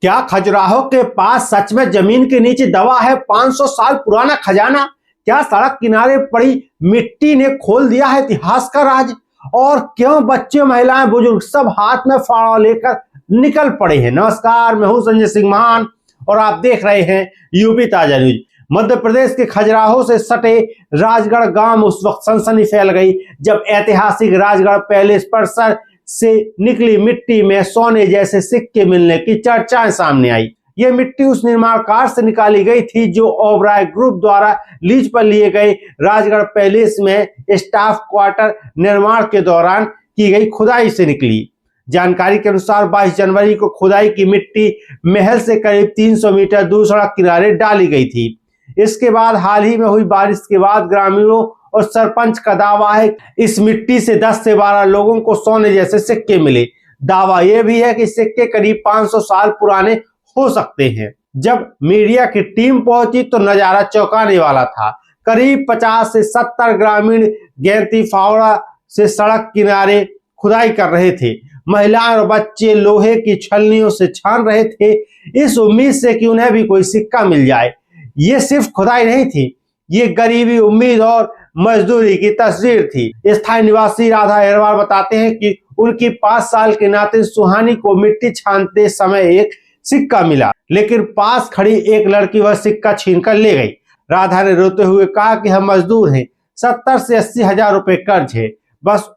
क्या खजुराहो के पास सच में जमीन के नीचे दबा है 500 साल पुराना खजाना? क्या सड़क किनारे पड़ी मिट्टी ने खोल दिया है इतिहास का राज? और क्यों बच्चे, महिलाएं, बुजुर्ग सब हाथ में फावड़ा लेकर निकल पड़े हैं? नमस्कार, मैं हूं संजय सिंह मान और आप देख रहे हैं यूपी ताजा न्यूज। मध्य प्रदेश के खजुराहो से सटे राजगढ़ गांव में उस वक्त सनसनी फैल गई जब ऐतिहासिक राजगढ़ पैलेस परिसर से निकली मिट्टी में सोने जैसे सिक्के मिलने की चर्चाएं सामने आई। ये मिट्टी उस निर्माणकार से निकाली गई थी जो ओबराय ग्रुप द्वारा लीज पर लिए गए राजगढ़ पैलेस में स्टाफ क्वार्टर निर्माण के दौरान की गई खुदाई से निकली। जानकारी के अनुसार 22 जनवरी को खुदाई की मिट्टी महल से करीब 300 मीटर दूर सड़क किनारे डाली गई थी। इसके बाद हाल ही में हुई बारिश के बाद ग्रामीणों और सरपंच का दावा है इस मिट्टी से 10 से 12 लोगों को सोने जैसे सिक्के मिले। दावा यह भी है कि सिक्के करीब 500 साल पुराने हो सकते हैं। जब मीडिया की टीम पहुंची तो नजारा चौंकाने वाला था। करीब 50 से 70 ग्रामीण गैंती फावड़ा से सड़क किनारे खुदाई कर रहे थे। महिलाएं और बच्चे लोहे की छलनियों से छान रहे थे, इस उम्मीद से कि उन्हें भी कोई सिक्का मिल जाए। ये सिर्फ खुदाई नहीं थी, ये गरीबी, उम्मीद और मजदूरी की तस्वीर थी। स्थानीय निवासी राधा अग्रवाल बताते हैं कि उनकी 5 साल के नाते सुहानी को मिट्टी छानते समय एक सिक्का मिला, लेकिन पास खड़ी एक लड़की वह सिक्का छीनकर ले गई। राधा ने रोते हुए कहा कि हम मजदूर हैं, 70 से 80 हजार रुपए कर्ज है, बस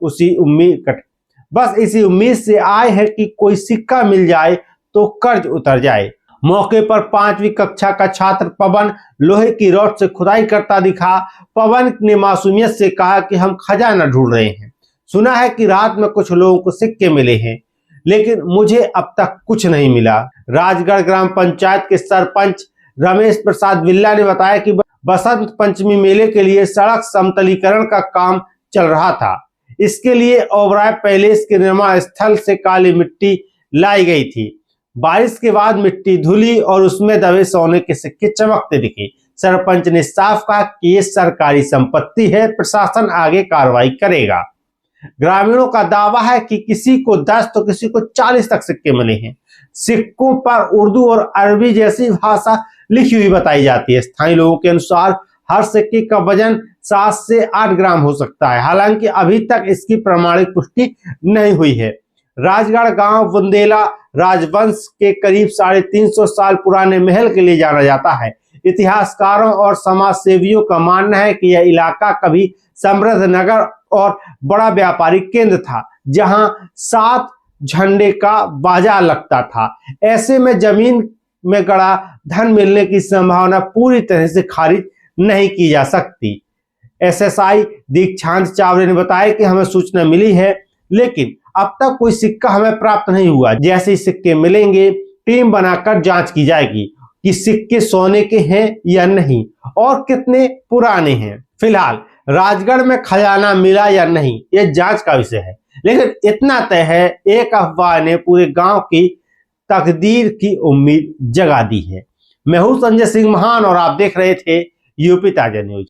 इसी उम्मीद से आए हैं कि कोई सिक्का मिल जाए तो कर्ज उतर जाए। मौके पर 5वीं कक्षा का छात्र पवन लोहे की रॉड से खुदाई करता दिखा। पवन ने मासूमियत से कहा कि हम खजाना ढूंढ रहे हैं। सुना है कि रात में कुछ लोगों को सिक्के मिले हैं, लेकिन मुझे अब तक कुछ नहीं मिला। राजगढ़ ग्राम पंचायत के सरपंच रमेश प्रसाद बिल्ला ने बताया कि बसंत पंचमी मेले के लिए सड़क समतलीकरण का काम चल रहा था। इसके लिए ओबराय पैलेस के निर्माण स्थल से काली मिट्टी लाई गई थी। बारिश के बाद मिट्टी धुली और उसमें दबे सोने के सिक्के चमकते दिखे। सरपंच ने साफ कहा कि ये सरकारी संपत्ति है, प्रशासन आगे कार्रवाई करेगा। ग्रामीणों का दावा है कि किसी को 10 तो किसी को 40 तक सिक्के मिले हैं। सिक्कों पर उर्दू और अरबी जैसी भाषा लिखी हुई बताई जाती है। स्थानीय लोगों के अनुसार हर सिक्के का वजन 7 से 8 ग्राम हो सकता है, हालांकि अभी तक इसकी प्रमाणिक पुष्टि नहीं हुई है। राजगढ़ गांव बुंदेला राजवंश के करीब 350 साल पुराने महल के लिए जाना जाता है। इतिहासकारों और समाज सेवियों का मानना है कि यह इलाका कभी समृद्ध नगर और बड़ा व्यापारिक केंद्र था, जहां 7 झंडे का बाजार लगता था। ऐसे में जमीन में गड़ा धन मिलने की संभावना पूरी तरह से खारिज नहीं की जा सकती। एसएसआई दीक्षांत चावले ने बताया कि हमें सूचना मिली है, लेकिन अब तक कोई सिक्का हमें प्राप्त नहीं हुआ। जैसे ही सिक्के मिलेंगे टीम बनाकर जांच की जाएगी कि सिक्के सोने के हैं या नहीं और कितने पुराने हैं। फिलहाल राजगढ़ में खजाना मिला या नहीं यह जांच का विषय है, लेकिन इतना तय है, एक अफवाह ने पूरे गांव की तकदीर की उम्मीद जगा दी है। मैं हूं संजय सिंह महान और आप देख रहे थे यूपी ताजा न्यूज।